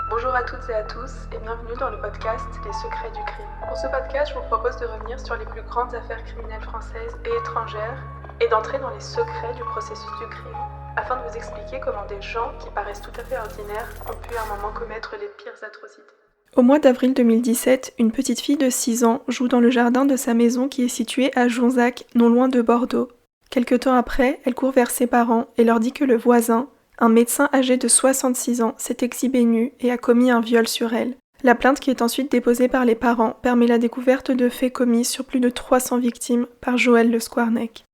Bonjour à toutes et à tous et bienvenue dans le podcast Les secrets du crime. Pour ce podcast, je vous propose de revenir sur les plus grandes affaires criminelles françaises et étrangères et d'entrer dans les secrets du processus du crime, afin de vous expliquer comment des gens qui paraissent tout à fait ordinaires ont pu à un moment commettre les pires atrocités. Au mois d'avril 2017, une petite fille de 6 ans joue dans le jardin de sa maison qui est située à Jonzac, non loin de Bordeaux. Quelque temps après, elle court vers ses parents et leur dit que le voisin, un médecin âgé de 66 ans, s'est exhibé nu et a commis un viol sur elle. La plainte qui est ensuite déposée par les parents permet la découverte de faits commis sur plus de 300 victimes par Joël Le Squarnec.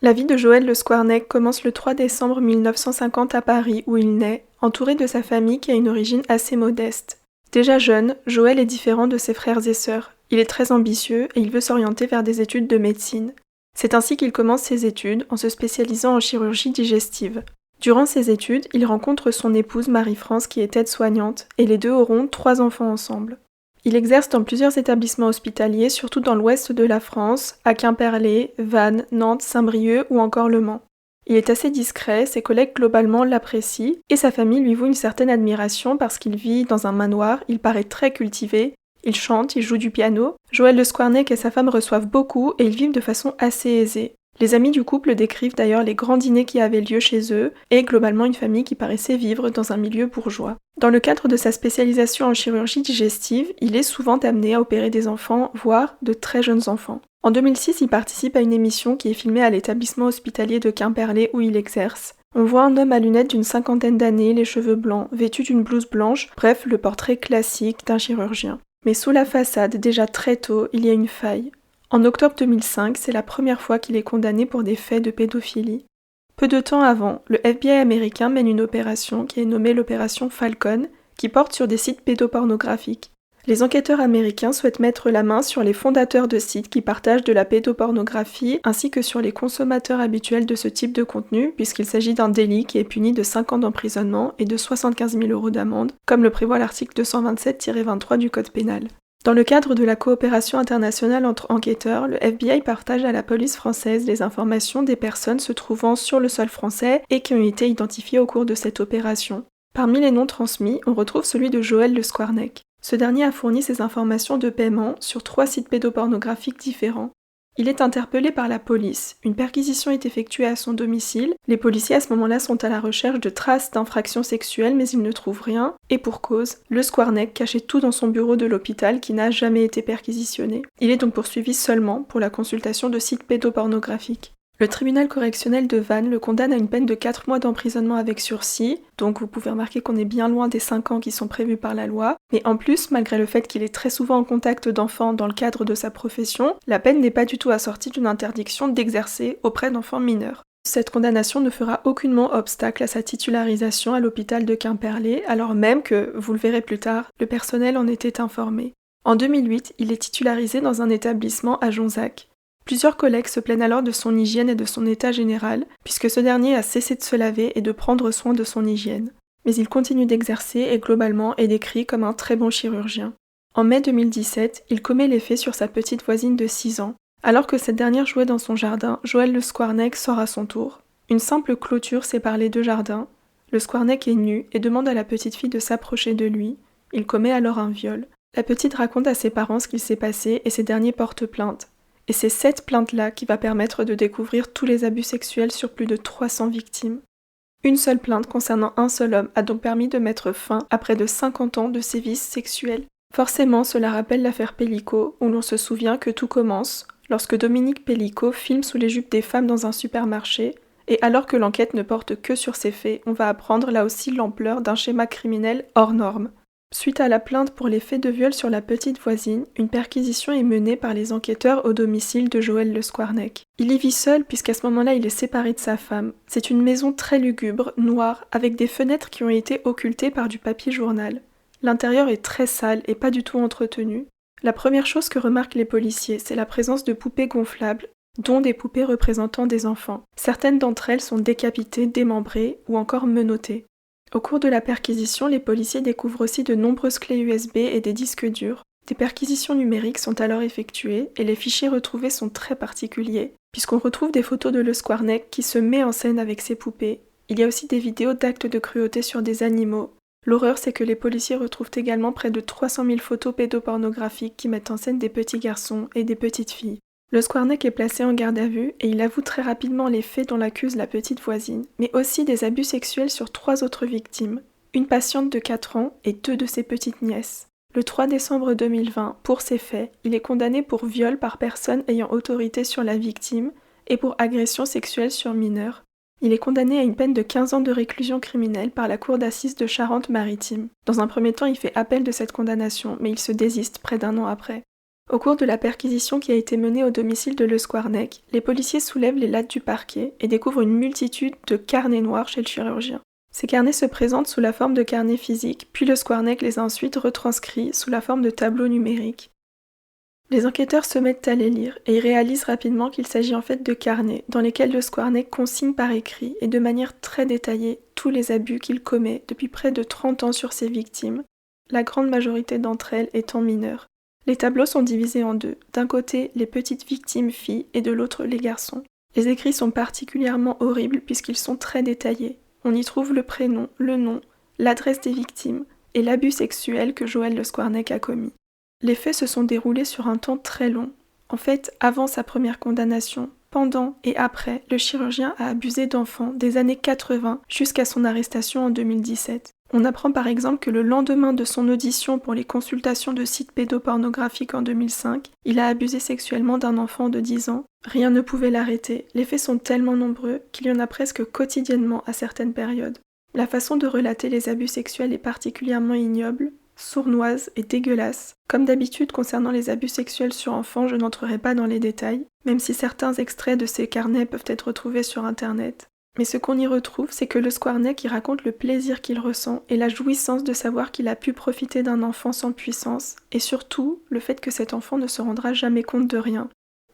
La vie de Joël Le Squarnec commence le 3 décembre 1950 à Paris où il naît, entouré de sa famille qui a une origine assez modeste. Déjà jeune, Joël est différent de ses frères et sœurs. Il est très ambitieux et il veut s'orienter vers des études de médecine. C'est ainsi qu'il commence ses études en se spécialisant en chirurgie digestive. Durant ses études, il rencontre son épouse Marie-France qui est aide-soignante et les deux auront 3 enfants ensemble. Il exerce dans plusieurs établissements hospitaliers, surtout dans l'ouest de la France, à Quimperlé, Vannes, Nantes, Saint-Brieuc ou encore Le Mans. Il est assez discret, ses collègues globalement l'apprécient, et sa famille lui voue une certaine admiration parce qu'il vit dans un manoir, il paraît très cultivé, il chante, il joue du piano. Joël Le Squarnec et sa femme reçoivent beaucoup et ils vivent de façon assez aisée. Les amis du couple décrivent d'ailleurs les grands dîners qui avaient lieu chez eux, et globalement une famille qui paraissait vivre dans un milieu bourgeois. Dans le cadre de sa spécialisation en chirurgie digestive, il est souvent amené à opérer des enfants, voire de très jeunes enfants. En 2006, il participe à une émission qui est filmée à l'établissement hospitalier de Quimperlé où il exerce. On voit un homme à lunettes d'une 50aine d'années, les cheveux blancs, vêtu d'une blouse blanche, bref, le portrait classique d'un chirurgien. Mais sous la façade, déjà très tôt, il y a une faille. En octobre 2005, c'est la première fois qu'il est condamné pour des faits de pédophilie. Peu de temps avant, le FBI américain mène une opération qui est nommée l'opération Falcon, qui porte sur des sites pédopornographiques. Les enquêteurs américains souhaitent mettre la main sur les fondateurs de sites qui partagent de la pédopornographie ainsi que sur les consommateurs habituels de ce type de contenu puisqu'il s'agit d'un délit qui est puni de 5 ans d'emprisonnement et de 75 000 € d'amende, comme le prévoit l'article 227-23 du Code pénal. Dans le cadre de la coopération internationale entre enquêteurs, le FBI partage à la police française les informations des personnes se trouvant sur le sol français et qui ont été identifiées au cours de cette opération. Parmi les noms transmis, on retrouve celui de Joël Le Squarnec. Ce dernier a fourni ses informations de paiement sur 3 sites pédopornographiques différents. Il est interpellé par la police. Une perquisition est effectuée à son domicile. Les policiers à ce moment-là sont à la recherche de traces d'infractions sexuelles mais ils ne trouvent rien. Et pour cause, Le Squarnec cachait tout dans son bureau de l'hôpital qui n'a jamais été perquisitionné. Il est donc poursuivi seulement pour la consultation de sites pédopornographiques. Le tribunal correctionnel de Vannes le condamne à une peine de 4 mois d'emprisonnement avec sursis, donc vous pouvez remarquer qu'on est bien loin des 5 ans qui sont prévus par la loi, mais en plus, malgré le fait qu'il est très souvent en contact d'enfants dans le cadre de sa profession, la peine n'est pas du tout assortie d'une interdiction d'exercer auprès d'enfants mineurs. Cette condamnation ne fera aucunement obstacle à sa titularisation à l'hôpital de Quimperlé, alors même que, vous le verrez plus tard, le personnel en était informé. En 2008, il est titularisé dans un établissement à Jonzac. Plusieurs collègues se plaignent alors de son hygiène et de son état général, puisque ce dernier a cessé de se laver et de prendre soin de son hygiène. Mais il continue d'exercer et globalement est décrit comme un très bon chirurgien. En mai 2017, il commet les faits sur sa petite voisine de 6 ans. Alors que cette dernière jouait dans son jardin, Joël Le Squarnec sort à son tour. Une simple clôture sépare les deux jardins. Le Squarnec est nu et demande à la petite fille de s'approcher de lui. Il commet alors un viol. La petite raconte à ses parents ce qu'il s'est passé et ces derniers portent plainte. Et c'est cette plainte-là qui va permettre de découvrir tous les abus sexuels sur plus de 300 victimes. Une seule plainte concernant un seul homme a donc permis de mettre fin à près de 50 ans de sévices sexuels. Forcément, cela rappelle l'affaire Pellico, où l'on se souvient que tout commence lorsque Dominique Pellico filme sous les jupes des femmes dans un supermarché, et alors que l'enquête ne porte que sur ces faits, on va apprendre là aussi l'ampleur d'un schéma criminel hors norme. Suite à la plainte pour les faits de viol sur la petite voisine, une perquisition est menée par les enquêteurs au domicile de Joël Le Squarnec. Il y vit seul puisqu'à ce moment-là il est séparé de sa femme. C'est une maison très lugubre, noire, avec des fenêtres qui ont été occultées par du papier journal. L'intérieur est très sale et pas du tout entretenu. La première chose que remarquent les policiers, c'est la présence de poupées gonflables, dont des poupées représentant des enfants. Certaines d'entre elles sont décapitées, démembrées ou encore menottées. Au cours de la perquisition, les policiers découvrent aussi de nombreuses clés USB et des disques durs. Des perquisitions numériques sont alors effectuées et les fichiers retrouvés sont très particuliers, puisqu'on retrouve des photos de Le Squarnec qui se met en scène avec ses poupées. Il y a aussi des vidéos d'actes de cruauté sur des animaux. L'horreur, c'est que les policiers retrouvent également près de 300 000 photos pédopornographiques qui mettent en scène des petits garçons et des petites filles. Le Squarneck est placé en garde à vue et il avoue très rapidement les faits dont l'accuse la petite voisine, mais aussi des abus sexuels sur 3 autres victimes, une patiente de 4 ans et 2 de ses petites nièces. Le 3 décembre 2020, pour ces faits, il est condamné pour viol par personne ayant autorité sur la victime et pour agression sexuelle sur mineur. Il est condamné à une peine de 15 ans de réclusion criminelle par la cour d'assises de Charente-Maritime. Dans un premier temps, il fait appel de cette condamnation, mais il se désiste près d'1 an après. Au cours de la perquisition qui a été menée au domicile de Le Squarneck, les policiers soulèvent les lattes du parquet et découvrent une multitude de carnets noirs chez le chirurgien. Ces carnets se présentent sous la forme de carnets physiques, puis Le Squarneck les a ensuite retranscrits sous la forme de tableaux numériques. Les enquêteurs se mettent à les lire et ils réalisent rapidement qu'il s'agit en fait de carnets dans lesquels Le Squarneck consigne par écrit et de manière très détaillée tous les abus qu'il commet depuis près de 30 ans sur ses victimes, la grande majorité d'entre elles étant mineures. Les tableaux sont divisés en 2, d'un côté les petites victimes filles et de l'autre les garçons. Les écrits sont particulièrement horribles puisqu'ils sont très détaillés. On y trouve le prénom, le nom, l'adresse des victimes et l'abus sexuel que Joël Le Squarneck a commis. Les faits se sont déroulés sur un temps très long. En fait, avant sa première condamnation, pendant et après, le chirurgien a abusé d'enfants des années 80 jusqu'à son arrestation en 2017. On apprend par exemple que le lendemain de son audition pour les consultations de sites pédopornographiques en 2005, il a abusé sexuellement d'un enfant de 10 ans. Rien ne pouvait l'arrêter. Les faits sont tellement nombreux qu'il y en a presque quotidiennement à certaines périodes. La façon de relater les abus sexuels est particulièrement ignoble, sournoise et dégueulasse. Comme d'habitude concernant les abus sexuels sur enfants, je n'entrerai pas dans les détails, même si certains extraits de ces carnets peuvent être retrouvés sur internet. Mais ce qu'on y retrouve, c'est que Le Squarneck y raconte le plaisir qu'il ressent et la jouissance de savoir qu'il a pu profiter d'un enfant sans puissance, et surtout le fait que cet enfant ne se rendra jamais compte de rien.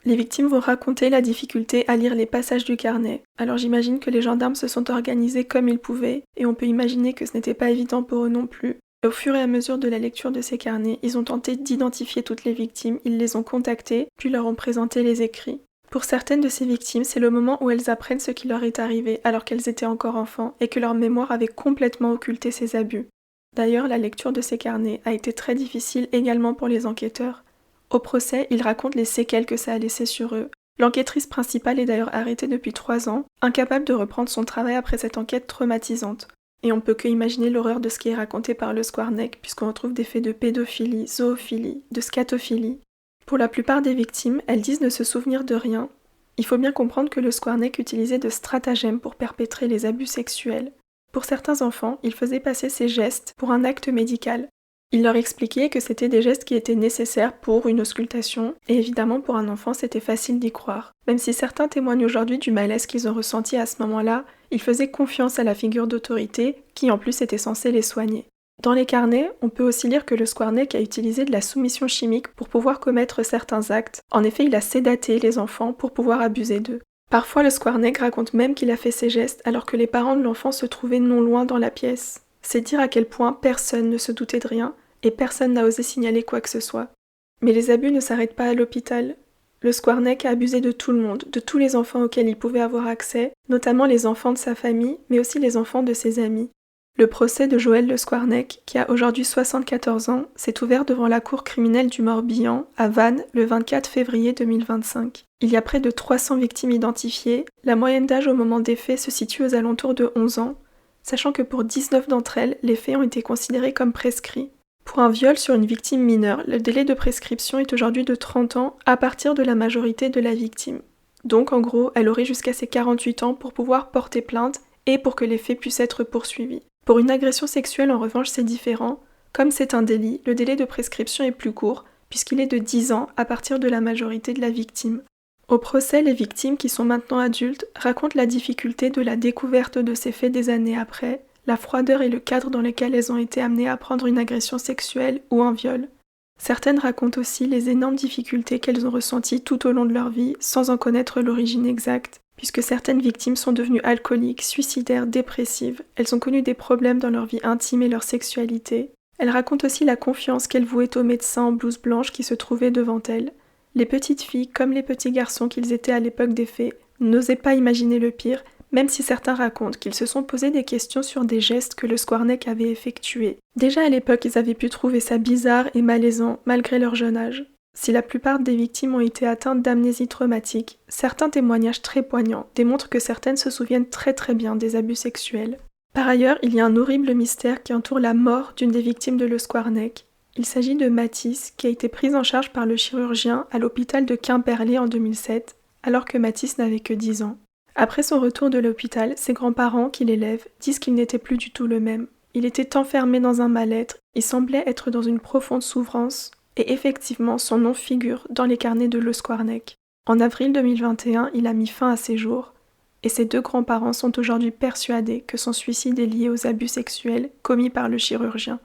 Les victimes vont raconter la difficulté à lire les passages du carnet. Alors j'imagine que les gendarmes se sont organisés comme ils pouvaient, et on peut imaginer que ce n'était pas évident pour eux non plus. Et au fur et à mesure de la lecture de ces carnets, ils ont tenté d'identifier toutes les victimes, ils les ont contactées, puis leur ont présenté les écrits. Pour certaines de ces victimes, c'est le moment où elles apprennent ce qui leur est arrivé alors qu'elles étaient encore enfants et que leur mémoire avait complètement occulté ces abus. D'ailleurs, la lecture de ces carnets a été très difficile également pour les enquêteurs. Au procès, ils racontent les séquelles que ça a laissées sur eux. L'enquêtrice principale est d'ailleurs arrêtée depuis 3 ans, incapable de reprendre son travail après cette enquête traumatisante. Et on peut que imaginer l'horreur de ce qui est raconté par Le Squarneck, puisqu'on retrouve des faits de pédophilie, zoophilie, de scatophilie. Pour la plupart des victimes, elles disent ne se souvenir de rien. Il faut bien comprendre que Le Squarneck utilisait de stratagèmes pour perpétrer les abus sexuels. Pour certains enfants, il faisait passer ces gestes pour un acte médical. Il leur expliquait que c'était des gestes qui étaient nécessaires pour une auscultation, et évidemment pour un enfant c'était facile d'y croire. Même si certains témoignent aujourd'hui du malaise qu'ils ont ressenti à ce moment-là, ils faisaient confiance à la figure d'autorité, qui en plus était censée les soigner. Dans les carnets, on peut aussi lire que Le Squarneck a utilisé de la soumission chimique pour pouvoir commettre certains actes. En effet, il a sédaté les enfants pour pouvoir abuser d'eux. Parfois, Le Squarneck raconte même qu'il a fait ces gestes alors que les parents de l'enfant se trouvaient non loin dans la pièce. C'est dire à quel point personne ne se doutait de rien et personne n'a osé signaler quoi que ce soit. Mais les abus ne s'arrêtent pas à l'hôpital. Le Squarneck a abusé de tout le monde, de tous les enfants auxquels il pouvait avoir accès, notamment les enfants de sa famille, mais aussi les enfants de ses amis. Le procès de Joël Le Squarneck, qui a aujourd'hui 74 ans, s'est ouvert devant la cour criminelle du Morbihan, à Vannes, le 24 février 2025. Il y a près de 300 victimes identifiées, la moyenne d'âge au moment des faits se situe aux alentours de 11 ans, sachant que pour 19 d'entre elles, les faits ont été considérés comme prescrits. Pour un viol sur une victime mineure, le délai de prescription est aujourd'hui de 30 ans à partir de la majorité de la victime. Donc en gros, elle aurait jusqu'à ses 48 ans pour pouvoir porter plainte et pour que les faits puissent être poursuivis. Pour une agression sexuelle, en revanche, c'est différent. Comme c'est un délit, le délai de prescription est plus court, puisqu'il est de 10 ans à partir de la majorité de la victime. Au procès, les victimes, qui sont maintenant adultes, racontent la difficulté de la découverte de ces faits des années après, la froideur et le cadre dans lesquels elles ont été amenées à prendre une agression sexuelle ou un viol. Certaines racontent aussi les énormes difficultés qu'elles ont ressenties tout au long de leur vie, sans en connaître l'origine exacte, puisque certaines victimes sont devenues alcooliques, suicidaires, dépressives. Elles ont connu des problèmes dans leur vie intime et leur sexualité. Elles racontent aussi la confiance qu'elles vouaient aux médecins en blouse blanche qui se trouvaient devant elles. Les petites filles, comme les petits garçons qu'ils étaient à l'époque des faits, n'osaient pas imaginer le pire, même si certains racontent qu'ils se sont posé des questions sur des gestes que le Squarneck avait effectués. Déjà à l'époque, ils avaient pu trouver ça bizarre et malaisant, malgré leur jeune âge. Si la plupart des victimes ont été atteintes d'amnésie traumatique, certains témoignages très poignants démontrent que certaines se souviennent très bien des abus sexuels. Par ailleurs, il y a un horrible mystère qui entoure la mort d'une des victimes de Le Squarneck. Il s'agit de Mathis, qui a été prise en charge par le chirurgien à l'hôpital de Quimperlé en 2007, alors que Mathis n'avait que 10 ans. Après son retour de l'hôpital, ses grands-parents, qui l'élèvent, disent qu'il n'était plus du tout le même. Il était enfermé dans un mal-être, il semblait être dans une profonde souffrance, et effectivement, son nom figure dans les carnets de Le Squarneck. En avril 2021, il a mis fin à ses jours, et ses deux grands-parents sont aujourd'hui persuadés que son suicide est lié aux abus sexuels commis par le chirurgien.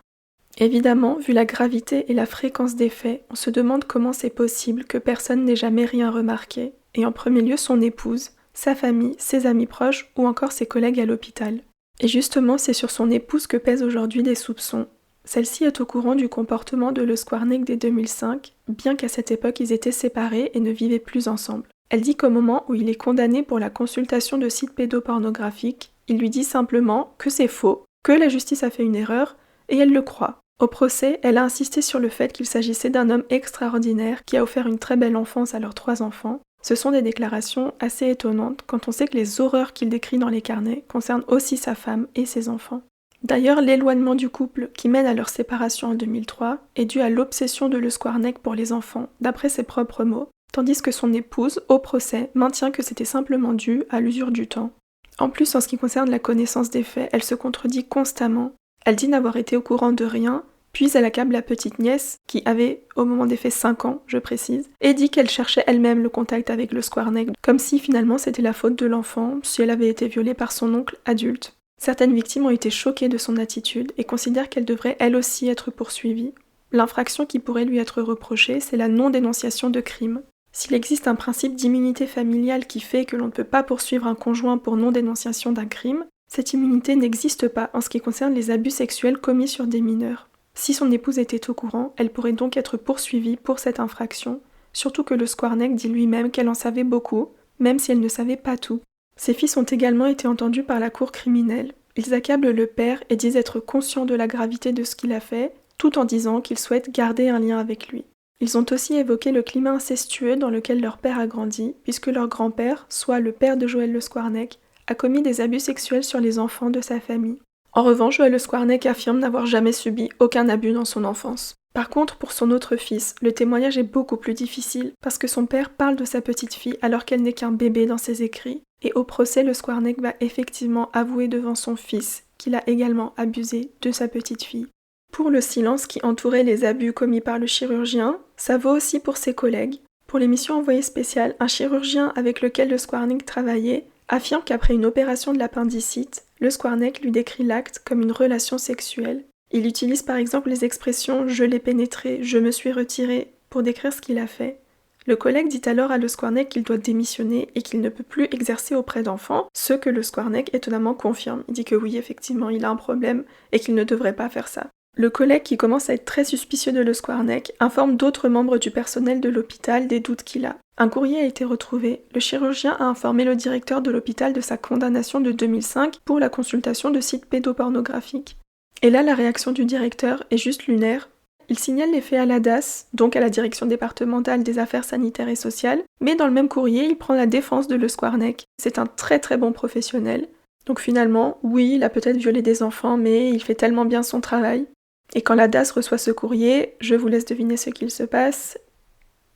Évidemment, vu la gravité et la fréquence des faits, on se demande comment c'est possible que personne n'ait jamais rien remarqué, et en premier lieu son épouse, sa famille, ses amis proches ou encore ses collègues à l'hôpital. Et justement, c'est sur son épouse que pèsent aujourd'hui des soupçons. Celle-ci est au courant du comportement de Le Squarneck dès 2005, bien qu'à cette époque ils étaient séparés et ne vivaient plus ensemble. Elle dit qu'au moment où il est condamné pour la consultation de sites pédopornographiques, il lui dit simplement que c'est faux, que la justice a fait une erreur, et elle le croit. Au procès, elle a insisté sur le fait qu'il s'agissait d'un homme extraordinaire qui a offert une très belle enfance à leurs 3 enfants. Ce sont des déclarations assez étonnantes quand on sait que les horreurs qu'il décrit dans les carnets concernent aussi sa femme et ses enfants. D'ailleurs, l'éloignement du couple qui mène à leur séparation en 2003 est dû à l'obsession de Le Squarneck pour les enfants, d'après ses propres mots, tandis que son épouse, au procès, maintient que c'était simplement dû à l'usure du temps. En plus, en ce qui concerne la connaissance des faits, elle se contredit constamment. Elle dit n'avoir été au courant de rien, puis elle accable la petite nièce, qui avait au moment des faits 5 ans, je précise, et dit qu'elle cherchait elle-même le contact avec Le Squarneck, comme si finalement c'était la faute de l'enfant, si elle avait été violée par son oncle adulte. Certaines victimes ont été choquées de son attitude et considèrent qu'elle devrait elle aussi être poursuivie. L'infraction qui pourrait lui être reprochée, c'est la non-dénonciation de crime. S'il existe un principe d'immunité familiale qui fait que l'on ne peut pas poursuivre un conjoint pour non-dénonciation d'un crime, cette immunité n'existe pas en ce qui concerne les abus sexuels commis sur des mineurs. Si son épouse était au courant, elle pourrait donc être poursuivie pour cette infraction, surtout que Le Squarneck dit lui-même qu'elle en savait beaucoup, même si elle ne savait pas tout. Ses fils ont également été entendus par la cour criminelle. Ils accablent le père et disent être conscients de la gravité de ce qu'il a fait, tout en disant qu'ils souhaitent garder un lien avec lui. Ils ont aussi évoqué le climat incestueux dans lequel leur père a grandi, puisque leur grand-père, soit le père de Joël Le Squarneck, a commis des abus sexuels sur les enfants de sa famille. En revanche, Joël Le Squarneck affirme n'avoir jamais subi aucun abus dans son enfance. Par contre, pour son autre fils, le témoignage est beaucoup plus difficile, parce que son père parle de sa petite fille alors qu'elle n'est qu'un bébé dans ses écrits, et au procès, Le Squarneck va effectivement avouer devant son fils qu'il a également abusé de sa petite fille. Pour le silence qui entourait les abus commis par le chirurgien, ça vaut aussi pour ses collègues. Pour l'émission Envoyé spécial, un chirurgien avec lequel Le Squarneck travaillait affirme qu'après une opération de l'appendicite, Le Squarneck lui décrit l'acte comme une relation sexuelle. Il utilise par exemple les expressions « je l'ai pénétré »,« je me suis retiré » pour décrire ce qu'il a fait. Le collègue dit alors à Le Squarneck qu'il doit démissionner et qu'il ne peut plus exercer auprès d'enfants, ce que Le Squarneck étonnamment confirme. Il dit que oui, effectivement, il a un problème et qu'il ne devrait pas faire ça. Le collègue, qui commence à être très suspicieux de Le Squarneck, informe d'autres membres du personnel de l'hôpital des doutes qu'il a. Un courrier a été retrouvé. Le chirurgien a informé le directeur de l'hôpital de sa condamnation de 2005 pour la consultation de sites pédopornographiques. Et là, la réaction du directeur est juste lunaire. Il signale les faits à la DAS, donc à la Direction départementale des affaires sanitaires et sociales, mais dans le même courrier, il prend la défense de Le Squarneck. C'est un très bon professionnel. Donc finalement, oui, il a peut-être violé des enfants, mais il fait tellement bien son travail. Et quand la DAS reçoit ce courrier, je vous laisse deviner ce qu'il se passe.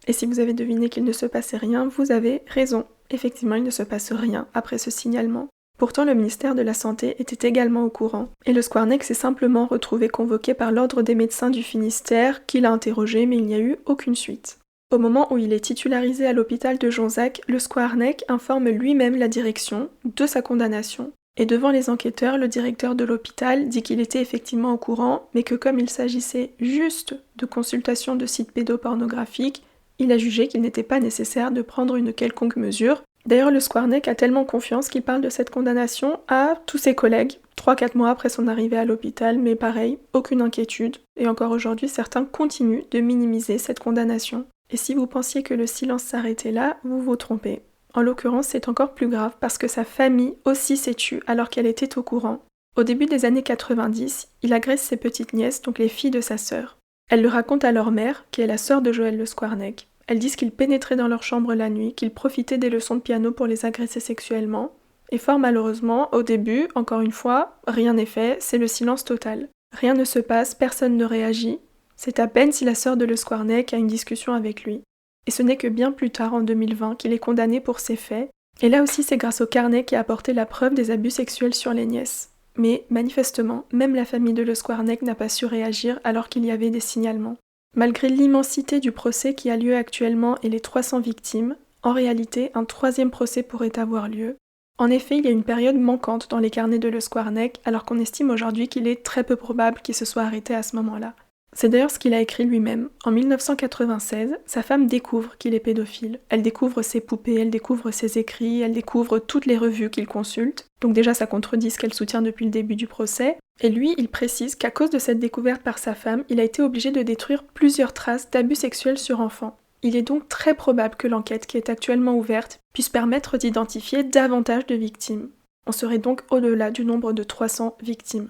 Et si vous avez deviné qu'il ne se passait rien, vous avez raison. Effectivement, il ne se passe rien après ce signalement. Pourtant, le ministère de la Santé était également au courant. Et Le Squarneck s'est simplement retrouvé convoqué par l'Ordre des médecins du Finistère, qui l'a interrogé, mais il n'y a eu aucune suite. Au moment où il est titularisé à l'hôpital de Jonzac, Le Squarneck informe lui-même la direction de sa condamnation. Et devant les enquêteurs, le directeur de l'hôpital dit qu'il était effectivement au courant, mais que comme il s'agissait juste de consultation de sites pédopornographiques, il a jugé qu'il n'était pas nécessaire de prendre une quelconque mesure. D'ailleurs, Le Squarneck a tellement confiance qu'il parle de cette condamnation à tous ses collègues, 3-4 mois après son arrivée à l'hôpital, mais pareil, aucune inquiétude. Et encore aujourd'hui, certains continuent de minimiser cette condamnation. Et si vous pensiez que le silence s'arrêtait là, vous vous trompez. En l'occurrence, c'est encore plus grave parce que sa famille aussi s'est tue alors qu'elle était au courant. Au début des années 90, il agresse ses petites nièces, donc les filles de sa sœur. Elles le racontent à leur mère, qui est la sœur de Joël Le Squarnec. Elles disent qu'il pénétrait dans leur chambre la nuit, qu'il profitait des leçons de piano pour les agresser sexuellement. Et fort malheureusement, au début, encore une fois, rien n'est fait, c'est le silence total. Rien ne se passe, personne ne réagit. C'est à peine si la sœur de Le Squarnec a une discussion avec lui. Et ce n'est que bien plus tard, en 2020, qu'il est condamné pour ces faits. Et là aussi, c'est grâce au carnet qui a apporté la preuve des abus sexuels sur les nièces. Mais, manifestement, même la famille de Le Squarnec n'a pas su réagir alors qu'il y avait des signalements. Malgré l'immensité du procès qui a lieu actuellement et les 300 victimes, en réalité, un troisième procès pourrait avoir lieu. En effet, il y a une période manquante dans les carnets de Le Squarnec, alors qu'on estime aujourd'hui qu'il est très peu probable qu'il se soit arrêté à ce moment-là. C'est d'ailleurs ce qu'il a écrit lui-même. En 1996, sa femme découvre qu'il est pédophile. Elle découvre ses poupées, elle découvre ses écrits, elle découvre toutes les revues qu'il consulte. Donc déjà, ça contredit ce qu'elle soutient depuis le début du procès. Et lui, il précise qu'à cause de cette découverte par sa femme, il a été obligé de détruire plusieurs traces d'abus sexuels sur enfants. Il est donc très probable que l'enquête qui est actuellement ouverte puisse permettre d'identifier davantage de victimes. On serait donc au-delà du nombre de 300 victimes.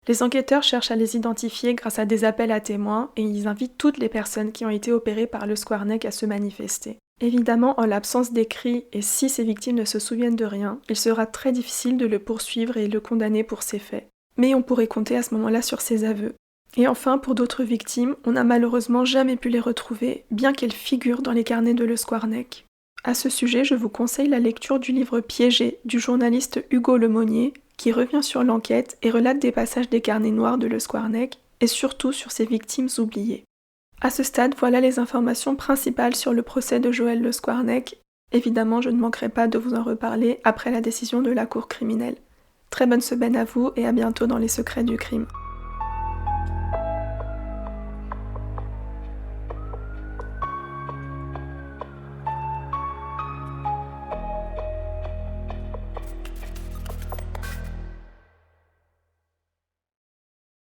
Les enquêteurs cherchent à les identifier grâce à des appels à témoins et ils invitent toutes les personnes qui ont été opérées par Le Squarnec à se manifester. Évidemment, en l'absence d'écrits et si ces victimes ne se souviennent de rien, il sera très difficile de le poursuivre et le condamner pour ces faits. Mais on pourrait compter à ce moment-là sur ses aveux. Et enfin, pour d'autres victimes, on n'a malheureusement jamais pu les retrouver, bien qu'elles figurent dans les carnets de Le Squarnec. À ce sujet, je vous conseille la lecture du livre Piégé du journaliste Hugo Lemonnier, qui revient sur l'enquête et relate des passages des carnets noirs de Le Squarnec, et surtout sur ses victimes oubliées. À ce stade, voilà les informations principales sur le procès de Joël Le Squarnec. Évidemment, je ne manquerai pas de vous en reparler après la décision de la Cour criminelle. Très bonne semaine à vous et à bientôt dans les secrets du crime.